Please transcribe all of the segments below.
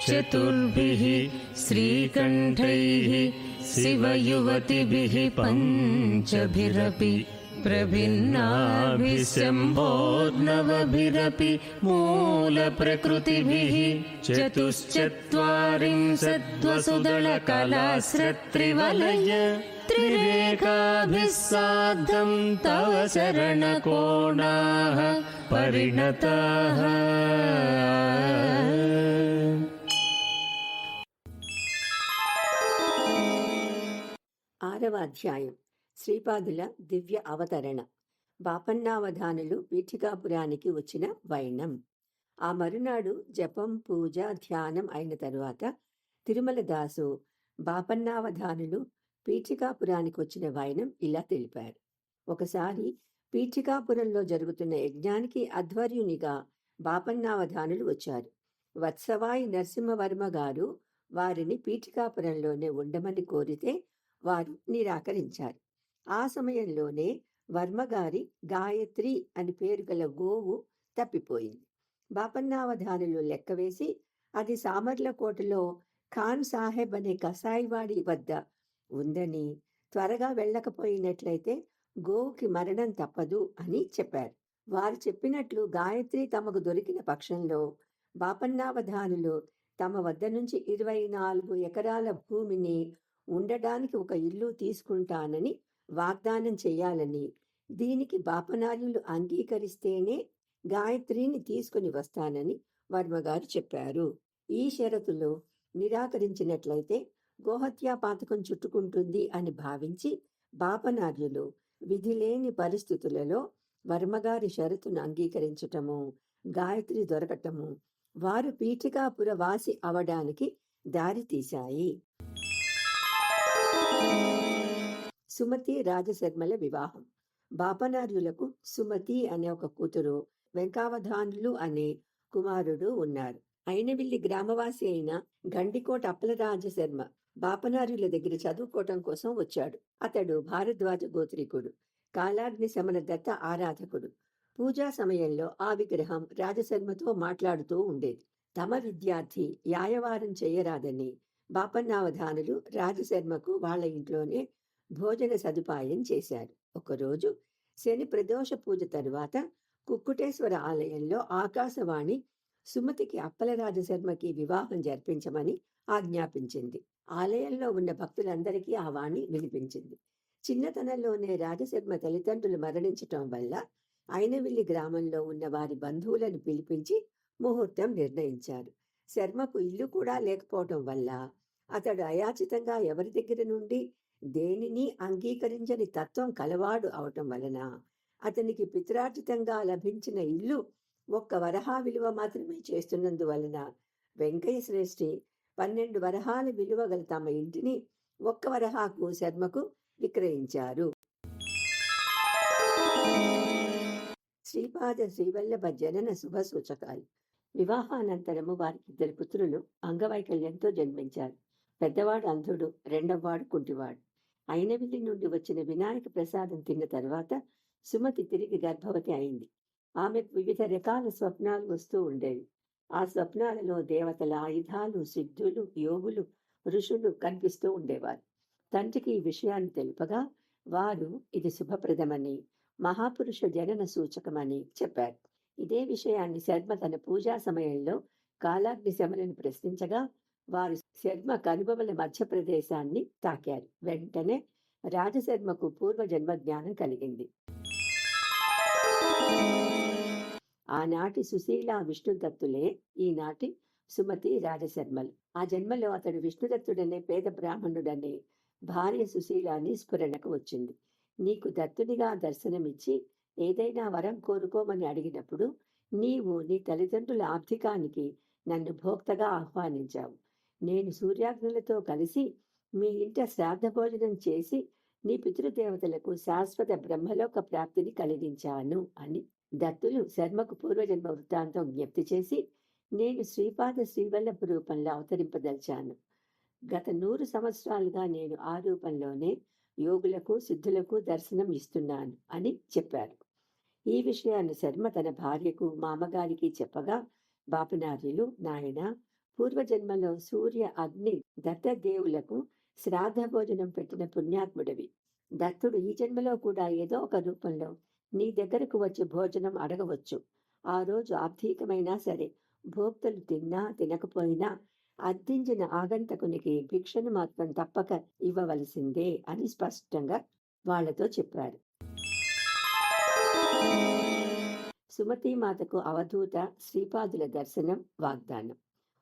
चतुर्भिः श्रीकण्ठैः शिवयुवतिभिः पञ्चभिरपि प्रभिन्नाभिशम्भोर्नवभिरपि मूलप्रकृतिभिः चतुश्चत्वारिंशद्वसुदलकलाश्रत्रिवलय त्रिरेखाभिः सार्धं तव शरणकोणाः परिणताः। ఆరవ అధ్యాయం. శ్రీపాదుల దివ్య అవతరణ. బాపన్నావధానులు పీఠికాపురానికి వచ్చిన వైనం. ఆ మరునాడు జపం, పూజ, ధ్యానం అయిన తరువాత తిరుమలదాసు బాపన్నావధానులు పీఠికాపురానికి వచ్చిన వైనం ఇలా తెలిపారు. ఒకసారి పీఠికాపురంలో జరుగుతున్న యజ్ఞానికి అధ్వర్యునిగా బాపన్నావధానులు వచ్చారు. వత్సవాయి నరసింహవర్మ గారు వారిని పీఠికాపురంలోనే ఉండమని కోరితే వారు నిరాకరించారు. ఆ సమయంలోనే వర్మగారి గాయత్రి అని పేరు గల గోవు తప్పిపోయింది. బాపన్నావధానులు లెక్కవేసి అది సామర్లకోటలో ఖాన్ సాహెబ్ అనే కసాయివాడి వద్ద ఉందని, త్వరగా వెళ్ళకపోయినట్లయితే గోవుకి మరణం తప్పదు అని చెప్పారు. వారు చెప్పినట్లు గాయత్రి తమకు దొరికిన పక్షంలో బాపన్నావధానులు తమ వద్ద నుంచి 24 ఎకరాల భూమిని ఉండడానికి ఒక ఇల్లు తీసుకుంటానని వాగ్దానం చేయాలని, దీనికి బాపనార్యులు అంగీకరిస్తేనే గాయత్రిని తీసుకుని వస్తానని వర్మగారు చెప్పారు. ఈ షరతులో నిరాకరించినట్లయితే గోహత్యా పాతకం చుట్టుకుంటుంది అని భావించి బాపనార్యులు విధిలేని పరిస్థితులలో వర్మగారి షరతును అంగీకరించటము, గాయత్రి దొరకటము వారు పీఠికాపుర వాసి అవడానికి దారి తీశాయి. సుమతి రాజశర్మల వివాహం. బాపనార్యులకు సుమతి అనే ఒక కూతురు, వెంకావధానులు అనే కుమారుడు ఉన్నారు. అయినవిల్లి గ్రామవాసి అయిన గండికోట అప్పలరాజశర్మ బాపనార్యుల దగ్గర చదువుకోవటం కోసం వచ్చాడు. అతడు భారద్వాజ గోత్రికుడు, కాలాగ్ని శమన దత్త ఆరాధకుడు. పూజా సమయంలో ఆ విగ్రహం రాజశర్మతో మాట్లాడుతూ ఉండేది. తమ విద్యార్థి యాయవారం చేయరాదని బాపన్నావధానులు రాజశర్మకు వాళ్ళ ఇంట్లోనే భోజన సదుపాయం చేశారు. ఒకరోజు శని ప్రదోష పూజ తరువాత కుక్కుటేశ్వర ఆలయంలో ఆకాశవాణి సుమతికి అప్పలరాజశర్మకి వివాహం జరిపించమని ఆజ్ఞాపించింది. ఆలయంలో ఉన్న భక్తులందరికీ ఆ వాణి వినిపించింది. చిన్నతనంలోనే రాజశర్మ తల్లిదండ్రులు మరణించటం వల్ల అయినవిల్లి గ్రామంలో ఉన్న వారి బంధువులను పిలిపించి ముహూర్తం నిర్ణయించారు. శర్మకు ఇల్లు కూడా లేకపోవటం వల్ల అతడు అయాచితంగా ఎవరి దగ్గర నుండి దేనిని అంగీకరించని తత్వం కలవాడు అవటం వలన అతనికి పిత్రార్జితంగా లభించిన ఇల్లు 1 వరహా విలువ మాత్రమే చేస్తున్నందువలన వెంకయ్య శ్రేష్ఠి 12 వరహాల విలువ గల తమ ఇంటిని 1 వరహాకు శర్మకు విక్రయించారు. శ్రీపాద శ్రీవల్లభ జనన శుభ సూచకాలు. వివాహానంతరము వారికి 2 పుత్రులు అంగవైకల్యంతో జన్మించారు. పెద్దవాడు అంధుడు, రెండవవాడు కుంటివాడు. అయినవిల్లి నుండి వచ్చిన వినాయక ప్రసాదం తిన్న తర్వాత సుమతి తిరిగి గర్భవతి అయింది. ఆమెకు వివిధ రకాల స్వప్నాలు వస్తూ ఉండేవి. ఆ స్వప్నాలలో దేవతల ఆయుధాలు, సిద్ధులు, యోగులు, ఋషులు కనిపిస్తూ ఉండేవారు. తండ్రికి ఈ విషయాన్ని తెలుపగా వారు ఇది శుభప్రదమని, మహాపురుష జనన సూచకమని చెప్పారు. ఇదే విషయాన్ని శర్మ తన పూజా సమయంలో కాలాగ్ని శమనని ప్రశ్నించగా వారు శర్మ కనుబొమల మధ్య ప్రదేశాన్ని తాకారు. వెంటనే రాజశర్మకు పూర్వజన్మ జ్ఞానం కలిగింది. ఆనాటి సుశీల విష్ణుదత్తులే ఈనాటి సుమతి రాజశర్మలు. ఆ జన్మలో అతడు విష్ణుదత్తుడనే పేద బ్రాహ్మణుడనే భార్య సుశీలాని స్ఫురణకు వచ్చింది. నీకు దత్తునిగా దర్శనమిచ్చి ఏదైనా వరం కోరుకోమని అడిగినప్పుడు నీవు నీ తల్లిదండ్రుల ఆబ్ధికానికి నన్ను భోక్తగా ఆహ్వానించావు. నేను సూర్యాగ్నులతో కలిసి మీ ఇంట శ్రాద్ధ భోజనం చేసి నీ పితృదేవతలకు శాశ్వత బ్రహ్మలోక ప్రాప్తిని కలిగించాను అని దత్తులు శర్మకు పూర్వజన్మ వృత్తాంతం జ్ఞప్తి చేసి, నేను శ్రీపాద శ్రీవల్లభ రూపంలో అవతరింపదలిచాను. గత 100 సంవత్సరాలుగా నేను ఆ రూపంలోనే యోగులకు, సిద్ధులకు దర్శనం ఇస్తున్నాను అని చెప్పారు. ఈ విషయాన్ని శర్మ తన భార్యకు, మామగారికి చెప్పగా బాపనార్యులు, నాయన పూర్వజన్మలో సూర్య, అగ్ని, దత్తదేవులకు శ్రాద్ధ భోజనం పెట్టిన పుణ్యాత్ముడివి. దత్తుడు ఈ జన్మలో కూడా ఏదో ఒక రూపంలో నీ దగ్గరకు వచ్చి భోజనం అడగవచ్చు. ఆ రోజు ఆర్థికమైనా సరే, భోక్తలు తిన్నా తినకపోయినా అర్థించిన ఆగంతకునికి భిక్షను మాత్రం తప్పక ఇవ్వవలసిందే అని స్పష్టంగా వాళ్లతో చెప్పారు. సుమతీమాతకు అవధూత శ్రీపాదుల దర్శనం, వాగ్దానం.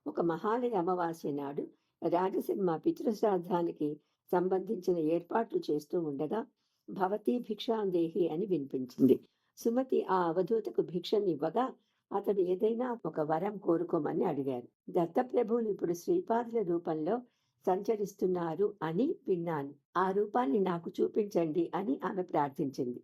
ఒక మహాలయ అమావాస్య నాడు రాజశర్మ పితృశ్రాద్ధానికి సంబంధించిన ఏర్పాట్లు చేస్తూ ఉండగా భవతి భిక్షాందేహి అని వినిపించింది. సుమతి ఆ అవధూతకు భిక్షనివ్వగా అతడు ఏదైనా ఒక వరం కోరుకోమని అడిగారు. దత్తప్రభువులు ఇప్పుడు శ్రీపాదుల రూపంలో సంచరిస్తున్నారు అని విన్నాను. ఆ రూపాన్ని నాకు చూపించండి అని ఆమె ప్రార్థించింది.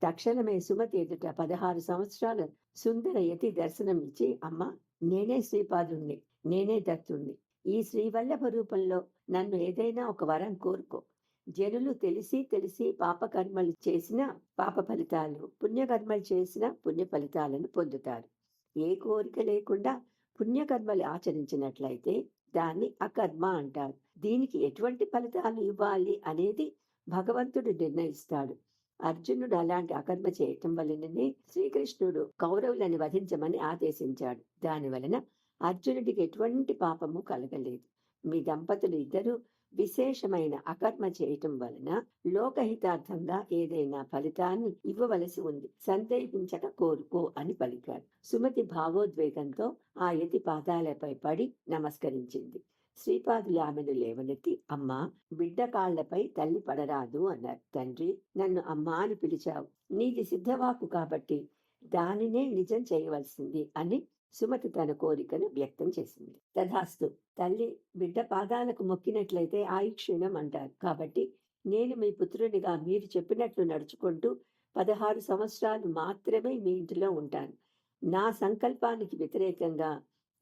తక్షణమే సుమతి ఎదుట 16 సంవత్సరాల సుందర యతి దర్శనం ఇచ్చి, అమ్మ, నేనే శ్రీపాదుణ్ణి, నేనే దత్తుణ్ణి. ఈ శ్రీవల్లభ రూపంలో నన్ను ఏదైనా ఒక వరం కోరుకో. జనులు తెలిసి తెలిసి పాపకర్మలు చేసిన పాప ఫలితాలు, పుణ్యకర్మలు చేసిన పుణ్య ఫలితాలను పొందుతారు. ఏ కోరిక లేకుండా పుణ్యకర్మలు ఆచరించినట్లయితే దాన్ని అకర్మ అంటారు. దీనికి ఎటువంటి ఫలితాలు ఇవ్వాలి అనేది భగవంతుడు నిర్ణయిస్తాడు. అర్జునుడు అలాంటి అకర్మ చేయటం వలననే శ్రీకృష్ణుడు కౌరవులను వధించమని ఆదేశించాడు. దాని వలన అర్జునుడికి ఎటువంటి పాపము కలగలేదు. మీ దంపతులు ఇద్దరు విశేషమైన అకర్మ చేయటం వలన లోకహితార్థంగా ఏదైనా ఫలితాన్ని ఇవ్వవలసి ఉంది. సందేహించక కోరుకో అని పలికాడు. సుమతి భావోద్వేగంతో ఆ యతి పాదాలపై పడి నమస్కరించింది. శ్రీపాదులు ఆమెను లేవనెత్తి, అమ్మా, బిడ్డ కాళ్లపై తల్లి పడరాదు అన్నారు. తండ్రి, నన్ను అమ్మా అని పిలిచావు. నీది సిద్ధవాకు కాబట్టి దానినే నిజం చేయవలసింది అని సుమతి తన కోరికను వ్యక్తం చేసింది. తథాస్తు. తల్లి బిడ్డ పాదాలకు మొక్కినట్లయితే ఆయుక్షీణం అంటారు. కాబట్టి నేను మీ పుత్రునిగా మీరు చెప్పినట్లు నడుచుకుంటూ 16 సంవత్సరాలు మాత్రమే మీ ఇంటిలో ఉంటాను. నా సంకల్పానికి వ్యతిరేకంగా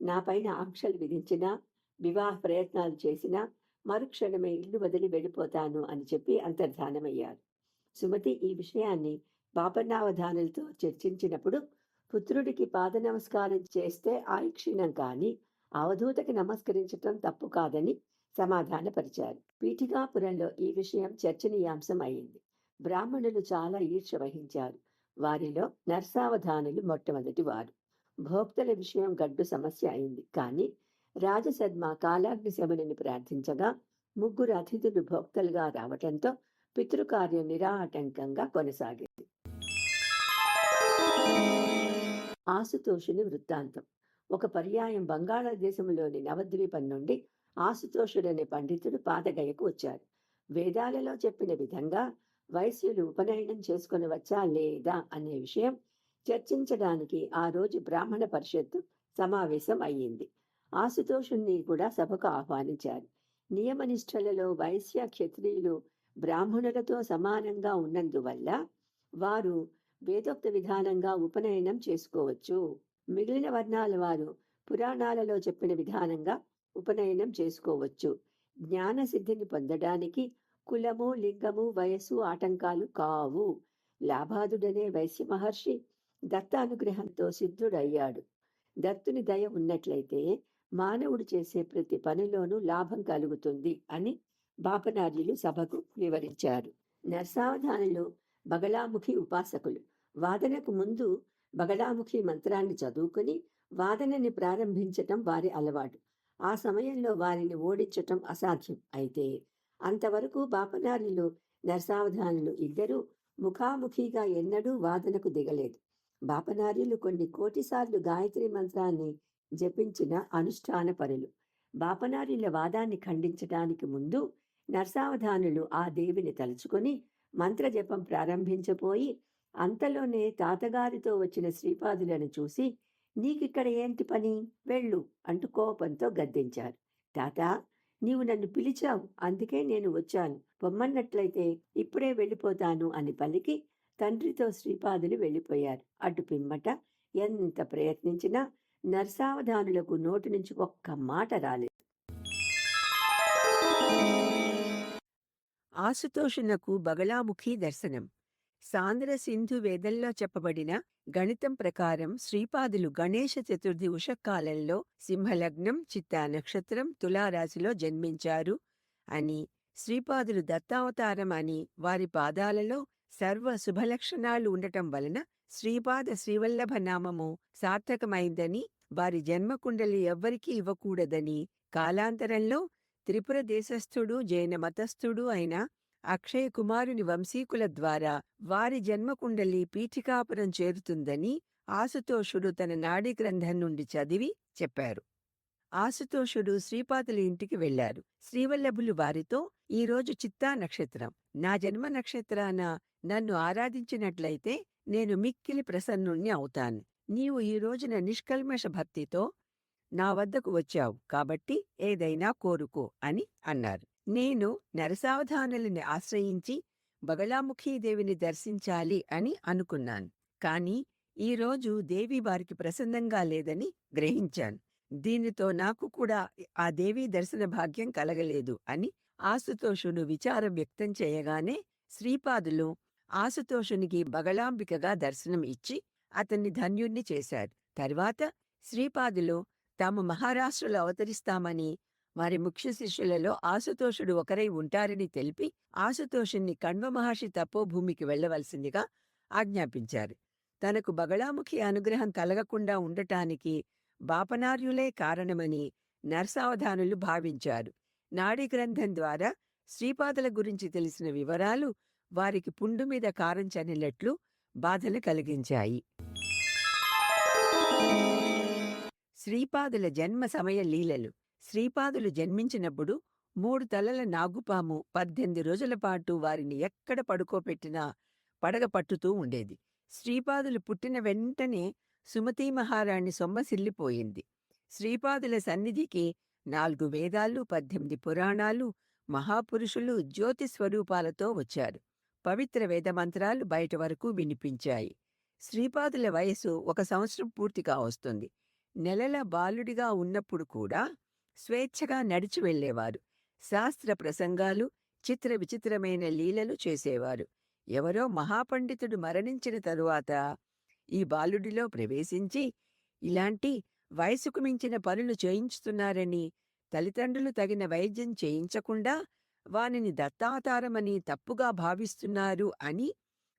నా పైన ఆంక్షలు విధించినా, వివాహ ప్రయత్నాలు చేసినా మరుక్షణమే ఇల్లు వదిలి వెళ్ళిపోతాను అని చెప్పి అంతర్ధానమయ్యారు. సుమతి ఈ విషయాన్ని పాపనావధానులతో చర్చించినప్పుడు, పుత్రుడికి పాద నమస్కారం చేస్తే ఆయుక్షీణం కానీ అవధూతకి నమస్కరించటం తప్పు కాదని సమాధానపరిచారు. పీఠికాపురంలో ఈ విషయం చర్చనీయాంశం అయింది. బ్రాహ్మణులు చాలా ఈర్ష వహించారు. వారిలో నర్సావధానులు మొట్టమొదటి వారు. భోక్తల విషయం గడ్డు సమస్య అయింది. కానీ రాజశర్మ కాలాగ్ని శమనుని ప్రార్థించగా 3 అతిథులు భోక్తలుగా రావటంతో పితృకార్యం నిరాటంకంగా కొనసాగింది. ఆశుతోషుని వృత్తాంతం. ఒక పర్యాయం బంగాళాదేశంలోని నవద్వీపం నుండి ఆశుతోషుడనే పండితుడు పాదగయకు వచ్చారు. వేదాలలో చెప్పిన విధంగా వైశ్యులు ఉపనయనం చేసుకొనవచ్చా లేదా అనే విషయం చర్చించడానికి ఆ రోజు బ్రాహ్మణ పరిషత్తు సమావేశం అయ్యింది. ఆశుతోషుణ్ణి కూడా సభకు ఆహ్వానించారు. నియమనిష్టలలో వైశ్య క్షత్రియులు బ్రాహ్మణులతో సమానంగా ఉన్నందువల్ల వారు వేదోక్త విధానంగా ఉపనయనం చేసుకోవచ్చు. మిగిలిన వర్ణాల వారు పురాణాలలో చెప్పిన విధానంగా ఉపనయనం చేసుకోవచ్చు. జ్ఞాన సిద్ధిని పొందడానికి కులము, లింగము, వయస్సు ఆటంకాలు కావు. లాభాదుడనే వైశ్య మహర్షి దత్త అనుగ్రహంతో సిద్ధుడయ్యాడు. దత్తుని దయ ఉన్నట్లయితే మానవుడు చేసే ప్రతి పనిలోనూ లాభం కలుగుతుంది అని బాపనార్యులు సభకు వివరించారు. నర్సావధానులు బగలాముఖి ఉపాసకులు. వాదనకు ముందు బగలాముఖి మంత్రాన్ని చదువుకుని వాదనని ప్రారంభించటం వారి అలవాటు. ఆ సమయంలో వారిని ఓడించటం అసాధ్యం. అయితే అంతవరకు బాపనార్యులు, నర్సావధానులు ఇద్దరూ ముఖాముఖిగా ఎన్నడూ వాదనకు దిగలేదు. బాపనార్యులు కొన్ని కోటిసార్లు గాయత్రి మంత్రాన్ని జపించిన అనుష్ఠాన పరులు. బాపనార్యుల వాదాన్ని ఖండించడానికి ముందు నర్సావధానులు ఆ దేవిని తలుచుకొని మంత్రజపం ప్రారంభించబోయి అంతలోనే తాతగారితో వచ్చిన శ్రీపాదులను చూసి, నీకిక్కడ ఏంటి పని, వెళ్ళు అంటూ కోపంతో గద్దించారు. తాత, నీవు నన్ను పిలిచావు, అందుకే నేను వచ్చాను. పొమ్మన్నట్లయితే ఇప్పుడే వెళ్ళిపోతాను అని పలికి తండ్రితో శ్రీపాదులు వెళ్ళిపోయారు. అటు పిమ్మట ఎంత ప్రయత్నించినా నర్సావధానులకు నోటి నుంచి ఒక్క మాట రాలేదు. ఆశుతోషునకు బగలాముఖి దర్శనం. సాంద్ర సింధు వేదంలో చెప్పబడిన గణితం ప్రకారం శ్రీపాదులు గణేష చతుర్థి ఉషకాలంలో సింహలగ్నం, చిత్తా నక్షత్రం, తులారాశిలో జన్మించారు అని, శ్రీపాదులు దత్తావతారం అని, వారి పాదాలలో సర్వ శుభలక్షణాలు ఉండటం వలన శ్రీపాద శ్రీవల్లభ నామము సార్థకమైందని, వారి జన్మకుండలి ఎవ్వరికీ ఇవ్వకూడదని, కాలాంతరంలో త్రిపుర దేశస్థుడు జైన మతస్థుడు అయిన అక్షయ కుమారుని వంశీకుల ద్వారా వారి జన్మకుండలి పీఠికాపురం చేరుతుందని ఆశుతోషుడు తన నాడీ గ్రంథం నుండి చదివి చెప్పారు. ఆశుతోషుడు శ్రీపాదుల ఇంటికి వెళ్లారు. శ్రీవల్లభులు వారితో, ఈరోజు చిత్తా నక్షత్రం, నా జన్మ నక్షత్రాన నన్ను ఆరాధించినట్లయితే నేను మిక్కిలి ప్రసన్నుణ్ణి అవుతాను. నీవు ఈ రోజున నిష్కల్మష భక్తితో నా వద్దకు వచ్చావు కాబట్టి ఏదైనా కోరుకో అని అన్నారు. నేను నరసావధానులని ఆశ్రయించి బగళాముఖీదేవిని దర్శించాలి అని అనుకున్నాను. కాని ఈరోజు దేవి వారికి ప్రసన్నంగా లేదని గ్రహించాను. దీనితో నాకు కూడా ఆ దేవీ దర్శన భాగ్యం కలగలేదు అని ఆశుతోషుడు విచారం వ్యక్తం చేయగానే శ్రీపాదులు ఆశుతోషునికి బగళాంబికగా దర్శనం ఇచ్చి అతన్ని ధన్యుణ్ణి చేశారు. తర్వాత శ్రీపాదులు తాము మహారాష్ట్రలో అవతరిస్తామని, వారి ముఖ్య శిష్యులలో ఆశుతోషుడు ఒకరై ఉంటారని తెలిపి ఆశుతోషుణ్ణి కణ్వ మహర్షి తపోభూమికి వెళ్లవలసిందిగా ఆజ్ఞాపించారు. తనకు బగళాముఖి అనుగ్రహం కలగకుండా ఉండటానికి బాపనార్యులే కారణమని నరసావధానులు భావించారు. నాడీ గ్రంథం ద్వారా శ్రీపాదుల గురించి తెలిసిన వివరాలు వారికి పుండు మీద కారం చనినట్లు బాధలు కలిగించాయి. శ్రీపాదుల జన్మ సమయ లీలలు. శ్రీపాదులు జన్మించినప్పుడు 3 తలల నాగుపాము 18 రోజుల పాటు వారిని ఎక్కడ పడుకోపెట్టినా పడగ పట్టుతూ ఉండేది. శ్రీపాదులు పుట్టిన వెంటనే సుమతీ మహారాణి సొమ్మసిల్లిపోయింది. శ్రీపాదుల సన్నిధికి 4 వేదాలు, 18 పురాణాలు, మహాపురుషులు జ్యోతి స్వరూపాలతో వచ్చారు. పవిత్ర వేదమంత్రాలు బయట వరకు వినిపించాయి. శ్రీపాదుల వయసు 1 సంవత్సరం పూర్తిగా వస్తుంది. నెలల బాలుడిగా ఉన్నప్పుడు కూడా స్వేచ్ఛగా నడిచి వెళ్లేవారు. శాస్త్ర ప్రసంగాలు, చిత్ర విచిత్రమైన లీలలు చేసేవారు. ఎవరో మహాపండితుడు మరణించిన తరువాత ఈ బాలుడిలో ప్రవేశించి ఇలాంటి వయసుకు మించిన పనులు చేయించుతున్నారని, తల్లిదండ్రులు తగిన వైద్యం చేయించకుండా వానిని దత్తావతారమని తప్పుగా భావిస్తున్నారు అని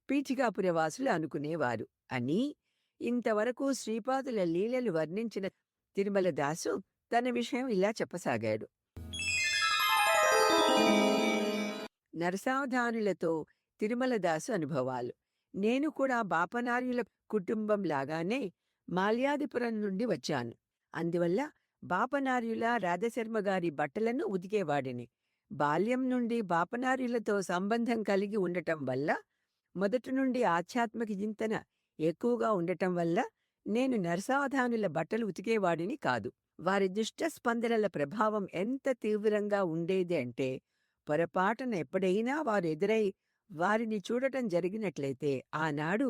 పీఠికాపురవాసులు అనుకునేవారు అని ఇంతవరకు శ్రీపాదుల లీలలు వర్ణించిన తిరుమలదాసు తన విషయం ఇలా చెప్పసాగాడు. నరసావధానులతో తిరుమలదాసు అనుభవాలు. నేను కూడా బాపనార్యుల కుటుంబం లాగానే మాల్యాదిపురం నుండి వచ్చాను. అందువల్ల బాపనార్యుల రాధశర్మ గారి బట్టలను ఉతికేవాడిని. బాల్యం నుండి బాపనార్యులతో సంబంధం కలిగి ఉండటం వల్ల, మొదటి నుండి ఆధ్యాత్మిక చింతన ఎక్కువగా ఉండటం వల్ల నేను నరసావధానుల బట్టలు ఉతికేవాడిని కాదు. వారి దుష్ట స్పందనల ప్రభావం ఎంత తీవ్రంగా ఉండేది అంటే, పొరపాటున ఎప్పుడైనా వారు ఎదురై వారిని చూడటం జరిగినట్లయితే ఆనాడు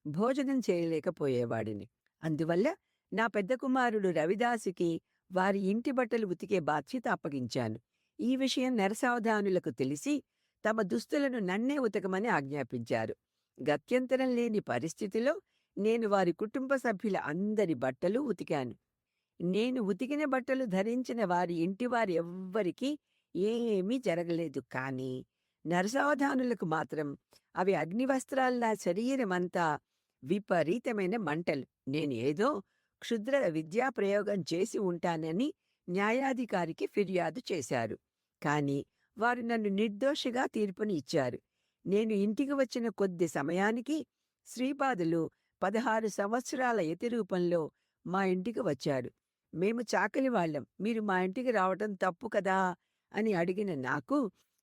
భోజనం చేయలేకపోయేవాడిని. అందువల్ల నా పెద్ద కుమారుడు రవిదాసుకి వారి ఇంటి బట్టలు ఉతికే బాధ్యత అప్పగించాను. ఈ విషయం నరసావధానులకు తెలిసి తమ దుస్తులను నన్నే ఉతకమని ఆజ్ఞాపించారు. గత్యంతరం లేని పరిస్థితిలో నేను వారి కుటుంబ సభ్యుల అందరి బట్టలు ఉతికాను. నేను ఉతికిన బట్టలు ధరించిన వారి ఇంటివారి ఎవ్వరికీ ఏమీ జరగలేదు. కానీ నరసావధానులకు మాత్రం అవి అగ్నివస్త్రాల్లా శరీరమంతా విపరీతమైన మంటలు. నేను ఏదో క్షుద్ర విద్యా ప్రయోగం చేసి ఉంటానని న్యాయాధికారికి ఫిర్యాదు చేశారు. కాని వారు నన్ను నిర్దోషిగా తీర్పుని ఇచ్చారు. నేను ఇంటికి వచ్చిన కొద్ది సమయానికి శ్రీపాదులు 16 సంవత్సరాల యతి రూపంలో మా ఇంటికి వచ్చారు. మేము చాకలి వాళ్ళం, మీరు మా ఇంటికి రావటం తప్పు కదా అని అడిగిన నాకు,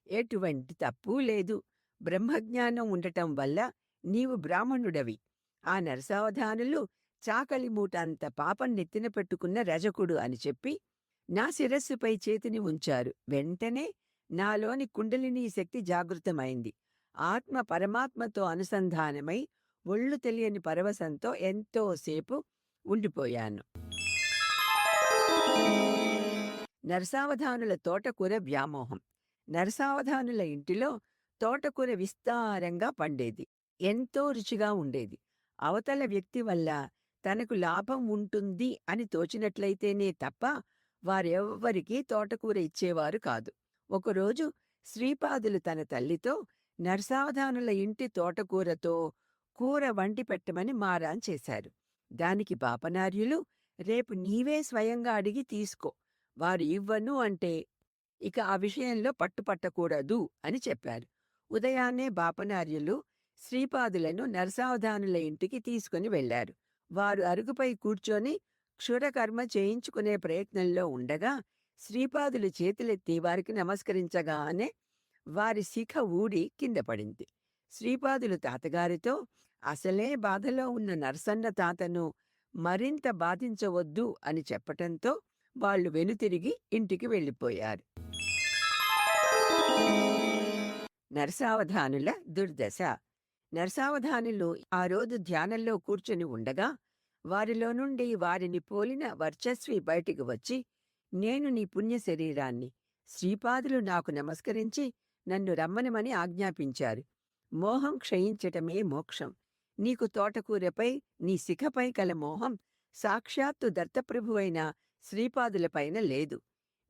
ఎటువంటి తప్పూ లేదు, బ్రహ్మజ్ఞానం ఉండటం వల్ల నీవు బ్రాహ్మణుడవి. ఆ నరసావధానులు చాకలి మూట అంత పాపం నెత్తిన పెట్టుకున్న రజకుడు అని చెప్పి నా శిరస్సుపై చేతిని ఉంచారు. వెంటనే నాలోని కుండలినీ శక్తి జాగృతమైంది. ఆత్మ పరమాత్మతో అనుసంధానమై ఒళ్ళు తెలియని పరవశంతో ఎంతోసేపు ఉండిపోయాను. నరసావధానుల తోటకూర వ్యామోహం. నరసావధానుల ఇంటిలో తోటకూర విస్తారంగా పండేది. ఎంతో రుచిగా ఉండేది. అవతల వ్యక్తి వల్ల తనకు లాభం ఉంటుంది అని తోచినట్లయితేనే తప్ప వారెవ్వరికీ తోటకూర ఇచ్చేవారు కాదు. ఒకరోజు శ్రీపాదులు తన తల్లితో నరసావధానుల ఇంటి తోటకూరతో కూర వండి పెట్టమని మారాన్ చేశారు. దానికి పాపనార్యులు, రేపు నీవే స్వయంగా అడిగి తీసుకో, వారు ఇవ్వను అంటే ఇక ఆ విషయంలో పట్టుపట్టకూడదు అని చెప్పారు. ఉదయాన్నే బాపనార్యులు శ్రీపాదులను నరసావధానుల ఇంటికి తీసుకుని వెళ్లారు. వారు అరుగుపై కూర్చొని క్షురకర్మ చేయించుకునే ప్రయత్నంలో ఉండగా శ్రీపాదులు చేతులెత్తి వారికి నమస్కరించగానే వారి శిఖ ఊడి కింద పడింది. శ్రీపాదులు తాతగారితో అసలే బాధలో ఉన్న నరసన్న తాతను మరింత బాధించవద్దు అని చెప్పటంతో వాళ్ళు వెనుతిరిగి ఇంటికి వెళ్ళిపోయారు. నరసావధానుల దుర్దశ. నరసావధానులు ఆ రోజు ధ్యానంలో కూర్చుని ఉండగా వారిలో నుండి వారిని పోలిన వర్చస్వి బయటికి వచ్చి, నేను నీ పుణ్య శరీరాన్ని, శ్రీపాదులు నాకు నమస్కరించి నన్ను రమ్మనమని ఆజ్ఞాపించారు. మోహం క్షయించటమే మోక్షం. నీకు తోటకూరపై నీ శిఖపై కల మోహం సాక్షాత్తు దత్తప్రభువైన శ్రీపాదులపైన లేదు.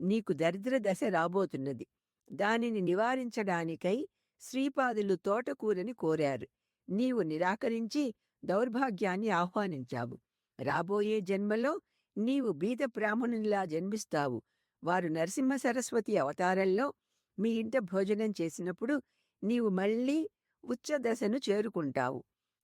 నీకు దరిద్ర దశ రాబోతున్నది. దానిని నివారించడానికై శ్రీపాదులు తోటకూరని కోరారు. నీవు నిరాకరించి దౌర్భాగ్యాన్ని ఆహ్వానించావు. రాబోయే జన్మలో నీవు బీద బ్రాహ్మణునిలా జన్మిస్తావు. వారు నరసింహ సరస్వతి అవతారంలో మీ ఇంట భోజనం చేసినప్పుడు నీవు మళ్ళీ ఉచ్చ దశను చేరుకుంటావు.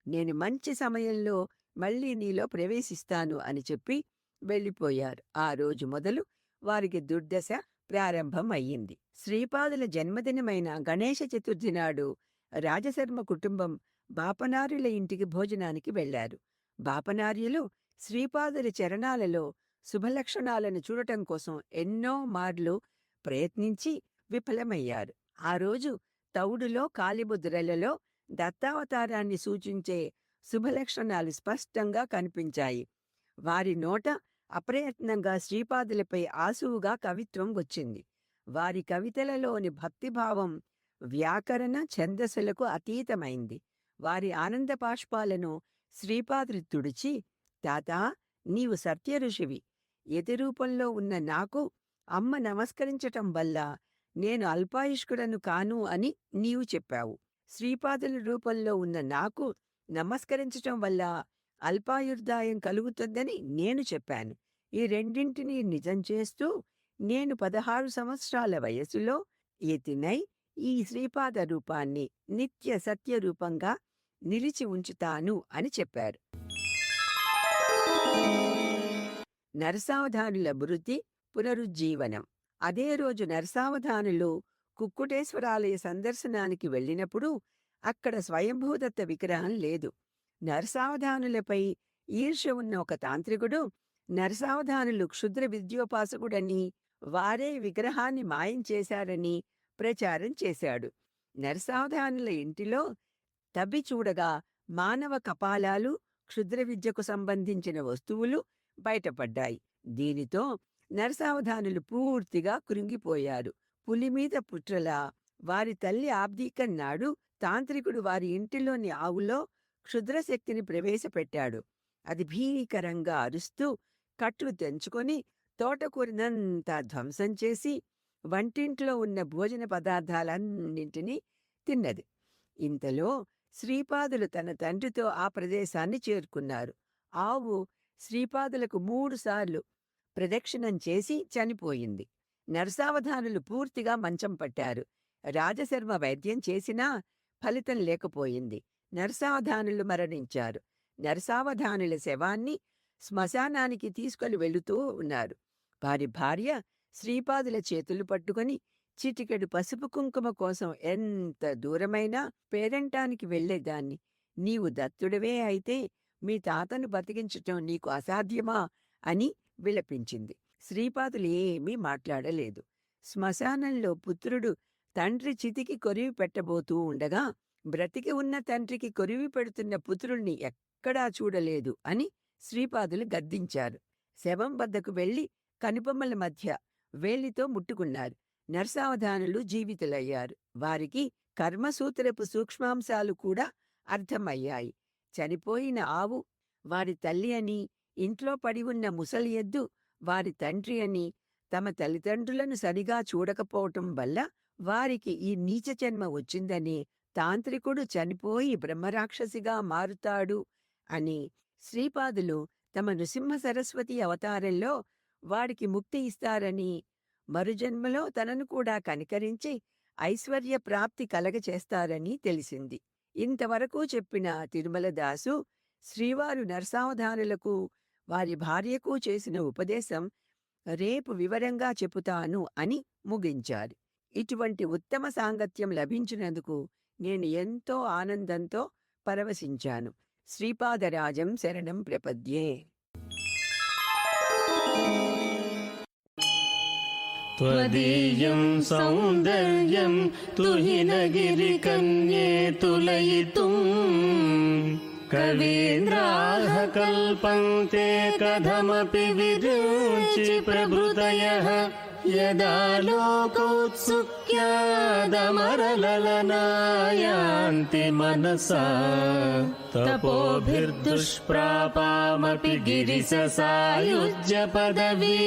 నేను మంచి సమయంలో మళ్ళీ నీలో ప్రవేశిస్తాను అని చెప్పి వెళ్ళిపోయారు. ఆ రోజు మొదలు వారికి దుర్దశ ప్రారంభం అయ్యింది. శ్రీపాదుల జన్మదినమైన గణేష చతుర్థి నాడు రాజశర్మ కుటుంబం బాపనార్యుల ఇంటికి భోజనానికి వెళ్లారు. బాపనార్యులు శ్రీపాదుల చరణాలలో శుభలక్షణాలను చూడటం కోసం ఎన్నో మార్లు ప్రయత్నించి విఫలమయ్యారు. ఆ రోజు తౌడులో కాలిముద్రలలో దత్తావతారాన్ని సూచించే శుభలక్షణాలు స్పష్టంగా కనిపించాయి. వారి నోట అప్రయత్నంగా శ్రీపాదులపై ఆసువుగా కవిత్వం వచ్చింది. వారి కవితలలోని భక్తిభావం వ్యాకరణ ఛందస్సులకు అతీతమైంది. వారి ఆనంద బాష్పాలను శ్రీపాదులు తుడిచి, తాతా, నీవు సత్య ఋషివి. యతి రూపంలో ఉన్న నాకు అమ్మ నమస్కరించటం వల్ల నేను అల్పాయుష్కుడను కాను అని నీవు చెప్పావు. శ్రీపాదుల రూపంలో ఉన్న నాకు నమస్కరించటం వల్ల అల్పాయుర్దాయం కలుగుతుందని నేను చెప్పాను. ఈ రెండింటినీ నిజం చేస్తూ నేను 16 సంవత్సరాల వయసులో యతినై ఈ శ్రీపాద రూపాన్ని నిత్య సత్య రూపంగా నిలిచి ఉంచుతాను అని చెప్పారు. నరసావధానుల మృతి పునరుజ్జీవనం. అదే రోజు నరసావధానులు కుక్కుటేశ్వరాలయ సందర్శనానికి వెళ్ళినప్పుడు అక్కడ స్వయంభూదత్త విగ్రహం లేదు. నరసావధానులపై ఈర్ష్య ఉన్న ఒక తాంత్రికుడు నరసావధానులు క్షుద్ర విద్యోపాసకుడని, వారే విగ్రహాన్ని మాయం చేశారని ప్రచారం చేశాడు. నరసావధానుల ఇంటిలో తవ్వి చూడగా మానవ కపాలాలు, క్షుద్ర విద్యకు సంబంధించిన వస్తువులు బయటపడ్డాయి. దీనితో నరసావధానులు పూర్తిగా కృంగిపోయారు. పులిమీద పుట్రలా వారి తల్లి ఆబ్దీకం నాడు తాంత్రికుడు వారి ఇంటిలోని ఆవులో క్షుద్రశక్తిని ప్రవేశపెట్టాడు. అది భీకరంగా అరుస్తూ కట్లు తెంచుకొని తోటకూరనంతా ధ్వంసం చేసి వంటింట్లో ఉన్న భోజన పదార్థాలన్నింటినీ తిన్నది. ఇంతలో శ్రీపాదులు తన తండ్రితో ఆ ప్రదేశాన్ని చేరుకున్నారు. ఆవు శ్రీపాదులకు 3 సార్లు ప్రదక్షిణం చేసి చనిపోయింది. నరసావధానులు పూర్తిగా మంచం పట్టారు. రాజశర్మ వైద్యం చేసినా ఫలితం లేకపోయింది. నరసావధానులు మరణించారు. నరసావధానుల శవాన్ని శ్మశానానికి తీసుకొని వెళుతూ ఉన్నారు. వారి భార్య శ్రీపాదుల చేతులు పట్టుకొని చిటికెడు పసుపు కుంకుమ కోసం ఎంత దూరమైనా పేరంటానికి వెళ్లేదాన్ని. నీవు దత్తుడివే అయితే మీ తాతను బతికించటం నీకు అసాధ్యమా అని విలపించింది. శ్రీపాదులు ఏమీ మాట్లాడలేదు. శ్మశానంలో పుత్రుడు తండ్రి చితికి కొరివి పెట్టబోతూ ఉండగా బ్రతికి ఉన్న తండ్రికి కొరివి పెడుతున్న పుత్రుణ్ణి ఎక్కడా చూడలేదు అని శ్రీపాదులు గద్దించారు. శవం వద్దకు వెళ్లి కనుబొమ్మల మధ్య వేలితో ముట్టుకున్నారు. నరసావధానులు జీవితులయ్యారు. వారికి కర్మసూత్రపు సూక్ష్మాంశాలు కూడా అర్థమయ్యాయి. చనిపోయిన ఆవు వారి తల్లి అని, ఇంట్లో పడి ఉన్న ముసలి ఎద్దు వారి తండ్రి అని, తమ తల్లిదండ్రులను సరిగా చూడకపోవటం వల్ల వారికి ఈ నీచ జన్మ వచ్చిందని, తాంత్రికుడు చనిపోయి బ్రహ్మరాక్షసిగా మారుతాడు అని శ్రీపాదులు తమ నృసింహ సరస్వతి అవతారంలో వాడికి ముక్తి ఇస్తారని, మరుజన్మలో తనను కూడా కనికరించి ఐశ్వర్య ప్రాప్తి కలగచేస్తారని తెలిసింది. ఇంతవరకు చెప్పిన తిరుమలదాసు శ్రీవారు నరసావధానులకు వారి భార్యకు చేసిన ఉపదేశం రేపు వివరంగా చెబుతాను అని ముగించారు. ఇటువంటి ఉత్తమ సాంగత్యం లభించినందుకు నేను ఎంతో ఆనందంతో పరవశించాను. శ్రీపాదరాజం శరణం ప్రపద్యే. त्वदीयं सौन्दर्यं तुहिनगिरिकन्ये तुलयितुं कवीन्द्राः कल्पन्ते कथमपि विरुचि प्रभृतयः यदा लोकोत्सुक्यादमरललनायान्ति मनसा तपोभिर्दुष्प्रापामपि गिरिससायुज्य पदवी